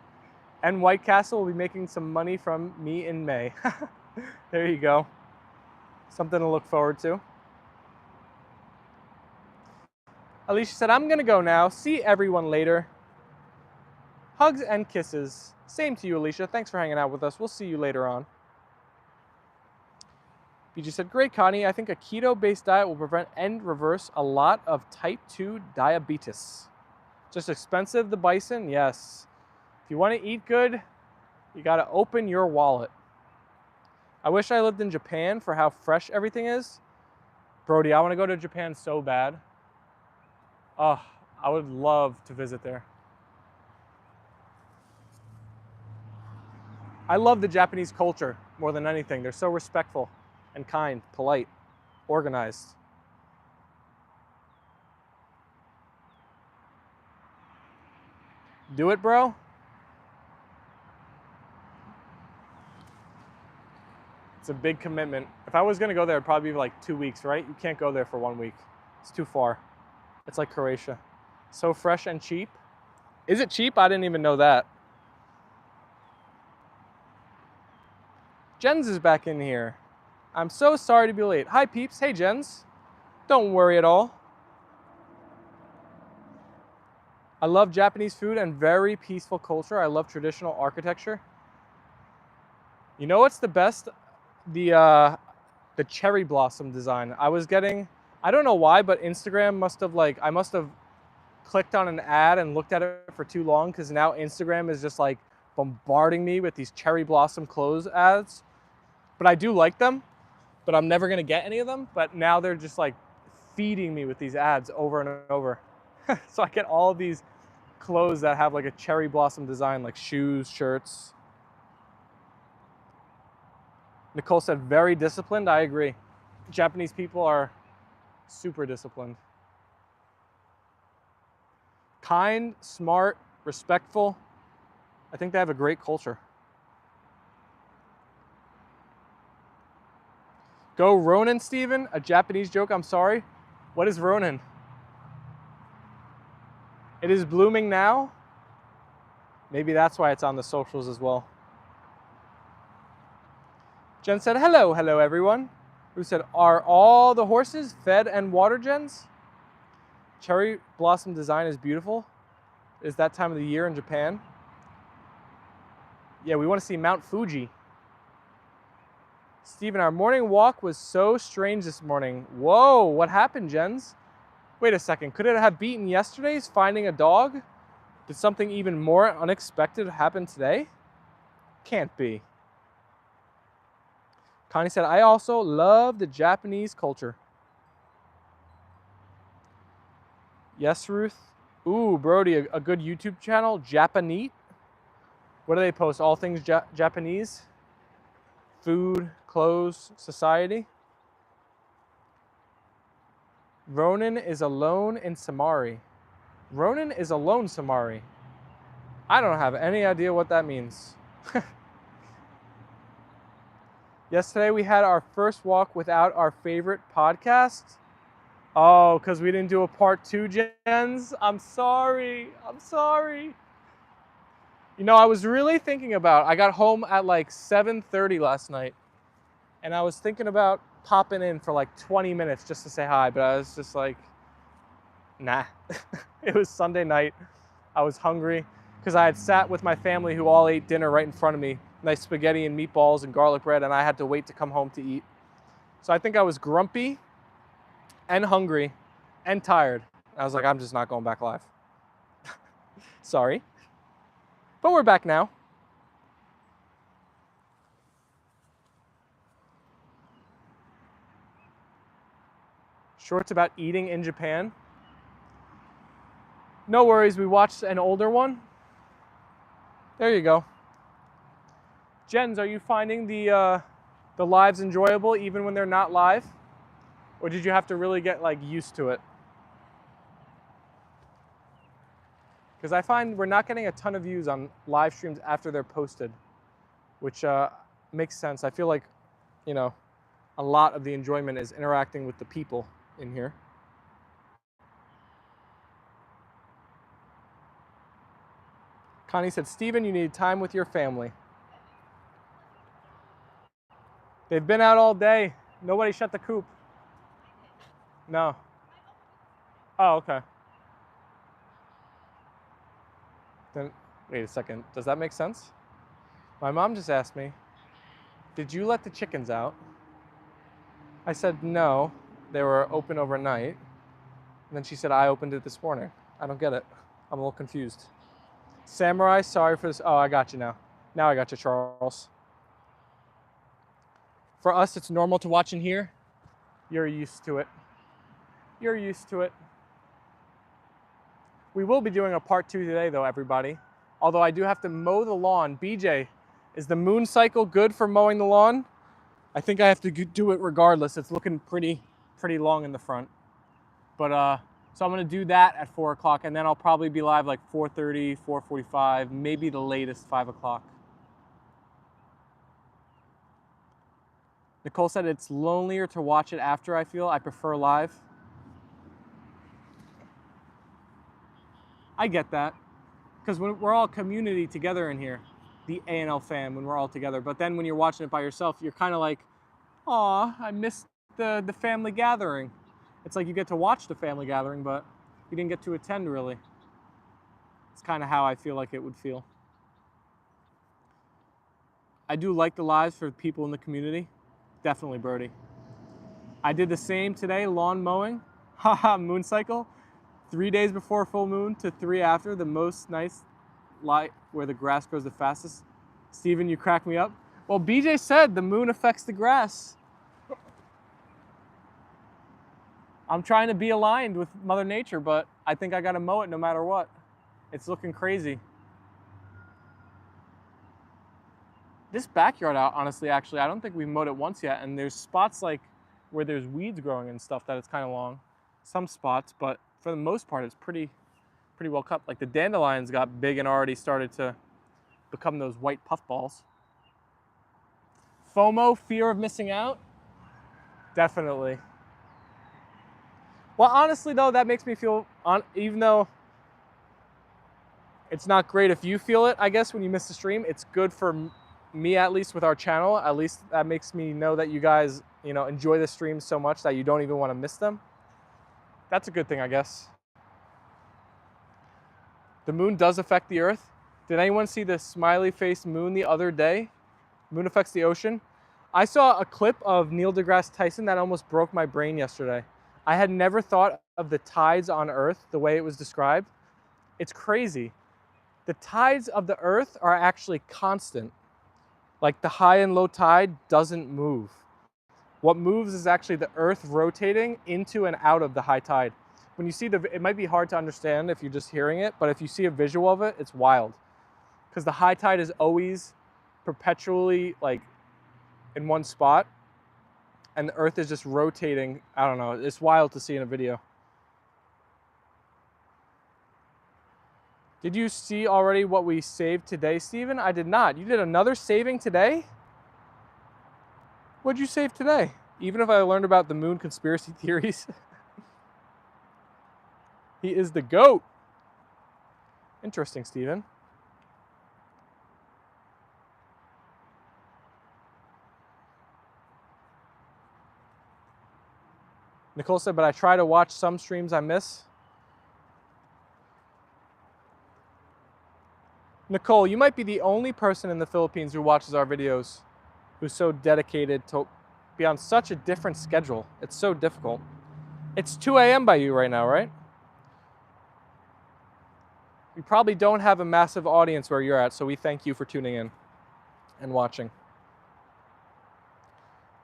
and White Castle will be making some money from me in May. There you go. Something to look forward to. Alicia said, I'm going to go now. See everyone later. Hugs and kisses. Same to you, Alicia. Thanks for hanging out with us. We'll see you later on. BG said, great, Connie. I think a keto-based diet will prevent and reverse a lot of type 2 diabetes. Just expensive, the bison? Yes. If you want to eat good, you got to open your wallet. I wish I lived in Japan for how fresh everything is. Brody, I want to go to Japan so bad. Oh, I would love to visit there. I love the Japanese culture more than anything. They're so respectful and kind, polite, organized. Do it, bro. It's a big commitment. If I was gonna go there, it'd probably be like 2 weeks, right? You can't go there for 1 week. It's too far. It's like Croatia. So fresh and cheap. Is it cheap? I didn't even know that. Jens is back in here. I'm so sorry to be late. Hi, peeps. Hey, Jens. Don't worry at all. I love Japanese food and very peaceful culture. I love traditional architecture. You know what's the best? The cherry blossom design. I was getting, I don't know why, but Instagram must have I must have clicked on an ad and looked at it for too long, because now Instagram is just like bombarding me with these cherry blossom clothes ads. But I do like them, but I'm never gonna get any of them. But now they're just like feeding me with these ads over and over. So I get all of these clothes that have like a cherry blossom design, like shoes, shirts. Nicole said, very disciplined. I agree. Japanese people are super disciplined. Kind, smart, respectful. I think they have a great culture. Go Ronin, Steven. A Japanese joke, I'm sorry. What is Ronin? It is blooming now. Maybe that's why it's on the socials as well. Jen said, hello, hello everyone. Who said, are all the horses fed and watered, Jens? Cherry blossom design is beautiful. It's that time of the year in Japan. Yeah, we want to see Mount Fuji. Steven, our morning walk was so strange this morning. Whoa, what happened, Jens? Wait a second, could it have beaten yesterday's finding a dog? Did something even more unexpected happen today? Can't be. Connie said, I also love the Japanese culture. Yes, Ruth. Ooh, Brody, a good YouTube channel, Japanese. What do they post? All things Japanese? Food, closed society. Ronan is alone in Samari. Ronan is alone Samari. I don't have any idea what that means. Yesterday we had our first walk without our favorite podcast. Oh, because we didn't do a part 2, Jens. I'm sorry. You know, I was really thinking about, I got home at like 7:30 last night, and I was thinking about popping in for like 20 minutes just to say hi, but I was just like, nah. It was Sunday night. I was hungry because I had sat with my family who all ate dinner right in front of me. Nice spaghetti and meatballs and garlic bread, and I had to wait to come home to eat. So I think I was grumpy and hungry and tired. I was like, I'm just not going back live. Sorry. But we're back now. Shorts about eating in Japan. No worries, we watched an older one. There you go. Jens, are you finding the lives enjoyable even when they're not live? Or did you have to really get like used to it? Because I find we're not getting a ton of views on live streams after they're posted, which makes sense. I feel like, you know, a lot of the enjoyment is interacting with the people in here. Connie said, Steven, you need time with your family. They've been out all day. Nobody shut the coop. No. Oh, okay. Then, wait a second. Does that make sense? My mom just asked me, did you let the chickens out? I said, no. They were open overnight. And then she said, I opened it this morning. I don't get it. I'm a little confused. Samurai, sorry for this. Oh, I got you now. Now I got you, Charles. For us, it's normal to watch in here. You're used to it. You're used to it. We will be doing a part 2 today, though, everybody. Although I do have to mow the lawn. BJ, is the moon cycle good for mowing the lawn? I think I have to do it regardless. It's looking pretty long in the front. But so I'm gonna do that at 4 o'clock, and then I'll probably be live like 4:30, 4:45, maybe the latest 5 o'clock. Nicole said it's lonelier to watch it after, I feel. I prefer live. I get that, because we're all community together in here, the A&L fam, when we're all together. But then when you're watching it by yourself, you're kind of like, aw, I missed the family gathering. It's like you get to watch the family gathering, but you didn't get to attend, really. It's kind of how I feel like it would feel. I do like the lives for people in the community. Definitely, Brody. I did the same today, lawn mowing. Haha, moon cycle. 3 days before full moon to 3 after, the most nice light where the grass grows the fastest. Steven, you crack me up. Well, BJ said the moon affects the grass. I'm trying to be aligned with Mother Nature, but I think I gotta mow it no matter what. It's looking crazy. This backyard out, honestly, actually, I don't think we've mowed it once yet, and there's spots like where there's weeds growing and stuff that it's kind of long. Some spots, but for the most part, it's pretty well cut. Like the dandelions got big and already started to become those white puffballs. FOMO, fear of missing out? Definitely. Well, honestly, though, that makes me feel, even though it's not great if you feel it, I guess, when you miss the stream, it's good for me, at least with our channel. At least that makes me know that you guys, enjoy the streams so much that you don't even want to miss them. That's a good thing, I guess. The moon does affect the earth. Did anyone see the smiley face moon the other day? Moon affects the ocean. I saw a clip of Neil deGrasse Tyson that almost broke my brain yesterday. I had never thought of the tides on Earth the way it was described. It's crazy. The tides of the Earth are actually constant. Like the high and low tide doesn't move. What moves is actually the Earth rotating into and out of the high tide. When you see it might be hard to understand if you're just hearing it, but if you see a visual of it, it's wild. Because the high tide is always perpetually like in one spot, and the Earth is just rotating. I don't know. It's wild to see in a video. Did you see already what we saved today, Steven? I did not. You did another saving today? What'd you save today? Even if I learned about the moon conspiracy theories. He is the GOAT. Interesting, Steven. Nicole said, but I try to watch some streams I miss. Nicole, you might be the only person in the Philippines who watches our videos who's so dedicated to be on such a different schedule. It's so difficult. It's 2 a.m. by you right now, right? We probably don't have a massive audience where you're at, so we thank you for tuning in and watching.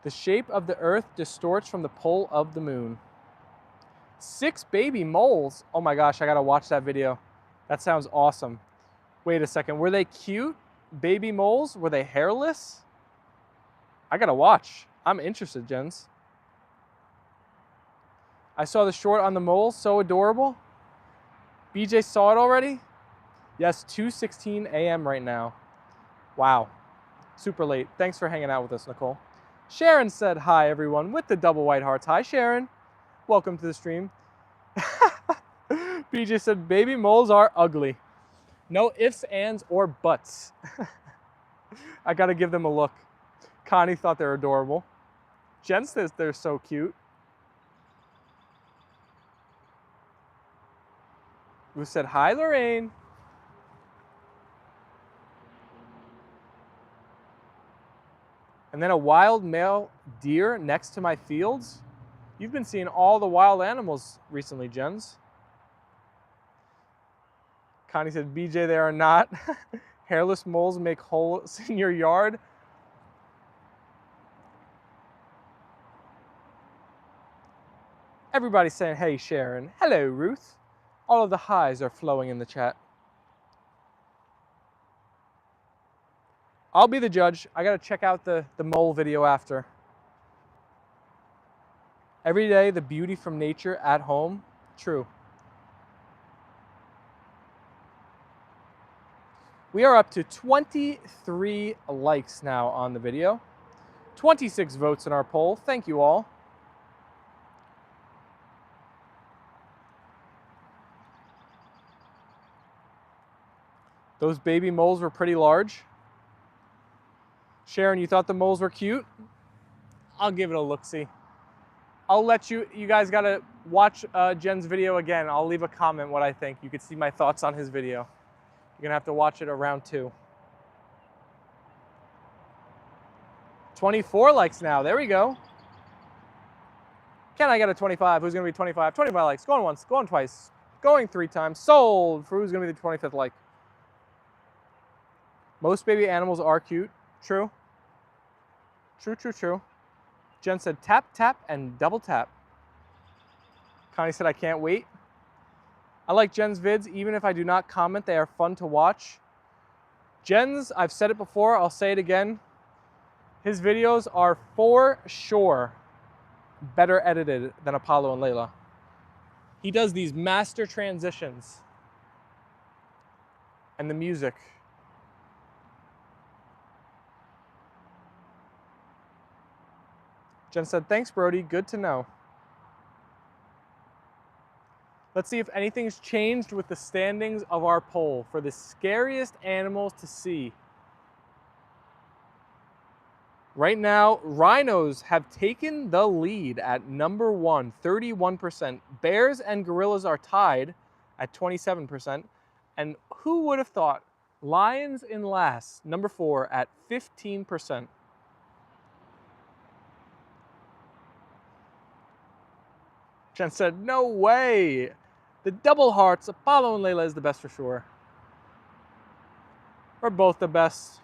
The shape of the Earth distorts from the pull of the moon. 6 baby moles. Oh my gosh, I gotta watch that video. That sounds awesome. Wait a second, were they cute baby moles? Were they hairless? I gotta watch. I'm interested, Jens. I saw the short on the moles, so adorable. BJ saw it already? Yes, 2:16 a.m. right now. Wow, super late. Thanks for hanging out with us, Nicole. Sharon said hi, everyone, with the double white hearts. Hi, Sharon. Welcome to the stream. BJ said, baby moles are ugly. No ifs, ands, or buts. I gotta give them a look. Connie thought they were adorable. Jen says they're so cute. Who said, hi, Lorraine. And then a wild male deer next to my fields. You've been seeing all the wild animals recently, Jens. Connie said, BJ, they are not. Hairless moles make holes in your yard. Everybody's saying, hey, Sharon. Hello, Ruth. All of the highs are flowing in the chat. I'll be the judge. I gotta check out the mole video after. Every day, the beauty from nature at home. True. We are up to 23 likes now on the video. 26 votes in our poll. Thank you all. Those baby moles were pretty large. Sharon, you thought the moles were cute? I'll give it a look-see. I'll let you guys gotta watch Jen's video again. I'll leave a comment what I think. You can see my thoughts on his video. You're gonna have to watch it around 2. 24 likes now, there we go. Can I get a 25? Who's gonna be 25? 25 likes, going once, going twice, going 3 times. Sold for who's gonna be the 25th like. Most baby animals are cute, true. True, true, true. Jen said tap, tap, and double tap. Connie said I can't wait. I like Jen's vids, even if I do not comment, they are fun to watch. Jen's, I've said it before, I'll say it again. His videos are for sure better edited than Apollo and Leyla. He does these master transitions. And the music. Jen said, thanks, Brody, good to know. Let's see if anything's changed with the standings of our poll for the scariest animals to see. Right now, rhinos have taken the lead at number 1, 31%. Bears and gorillas are tied at 27%. And who would have thought lions in last, number 4, at 15%. Jen said, no way. The double hearts, Apollo and Leyla is the best for sure. We're both the best.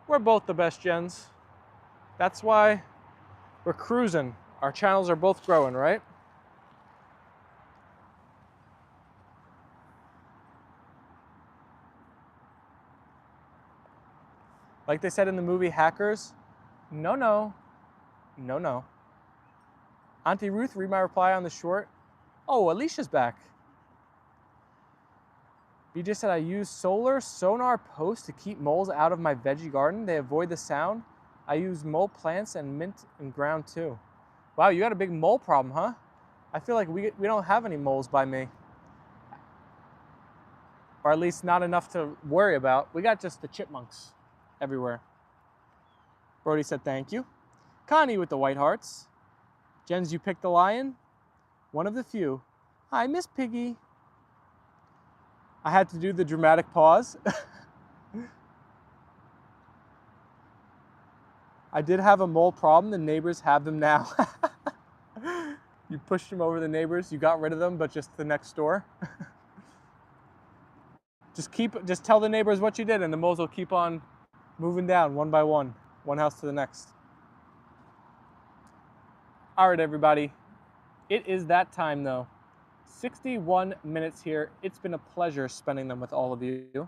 We're both the best, Jens. That's why we're cruising. Our channels are both growing, right? Like they said in the movie Hackers, No, no. No, no. Auntie Ruth, read my reply on the short. Oh, Alicia's back. BJ said I use solar sonar posts to keep moles out of my veggie garden. They avoid the sound. I use mole plants and mint and ground too. Wow, you got a big mole problem, huh? I feel like we don't have any moles by me. Or at least not enough to worry about. We got just the chipmunks everywhere. Brody said thank you. Connie with the white hearts. Jens, you picked the lion? One of the few. Hi, Miss Piggy. I had to do the dramatic pause. I did have a mole problem. The neighbors have them now. You pushed them over the neighbors. You got rid of them, but just the next door. Just tell the neighbors what you did, and the moles will keep on moving down one by one house to the next. All right, everybody. It is that time, though. 61 minutes here. It's been a pleasure spending them with all of you.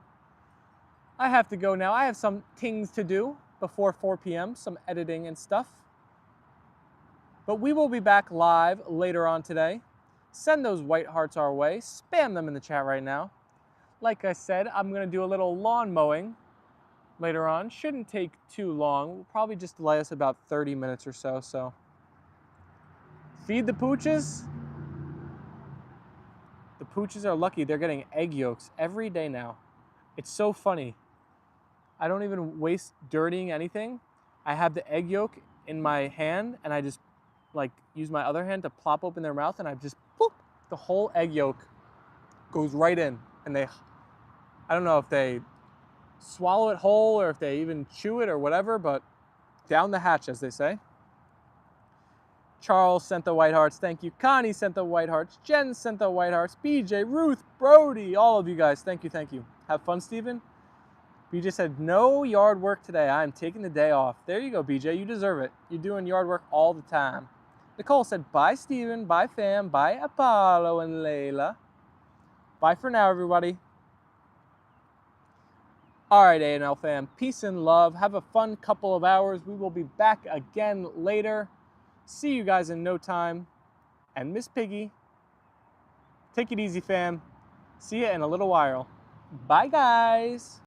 I have to go now. I have some things to do before 4 p.m., some editing and stuff. But we will be back live later on today. Send those white hearts our way. Spam them in the chat right now. Like I said, I'm going to do a little lawn mowing later on. Shouldn't take too long. Will probably just delay us about 30 minutes or so. So feed the pooches. The pooches are lucky. They're getting egg yolks every day now. It's so funny. I don't even waste dirtying anything. I have the egg yolk in my hand, and I just like use my other hand to plop open their mouth, and I just poof, the whole egg yolk goes right in, and I don't know if they swallow it whole or if they even chew it or whatever, but down the hatch, as they say. Charles sent the white hearts. Thank you. Connie sent the white hearts. Jen sent the white hearts. BJ, Ruth, Brody, all of you guys. Thank you, thank you. Have fun, Steven. BJ said, no yard work today. I'm taking the day off. There you go, BJ. You deserve it. You're doing yard work all the time. Nicole said, bye, Steven. Bye, fam. Bye, Apollo and Leyla. Bye for now, everybody. All right, A&L fam. Peace and love. Have a fun couple of hours. We will be back again later. See you guys in no time. And Miss Piggy, take it easy, fam. See you in a little while. Bye, guys.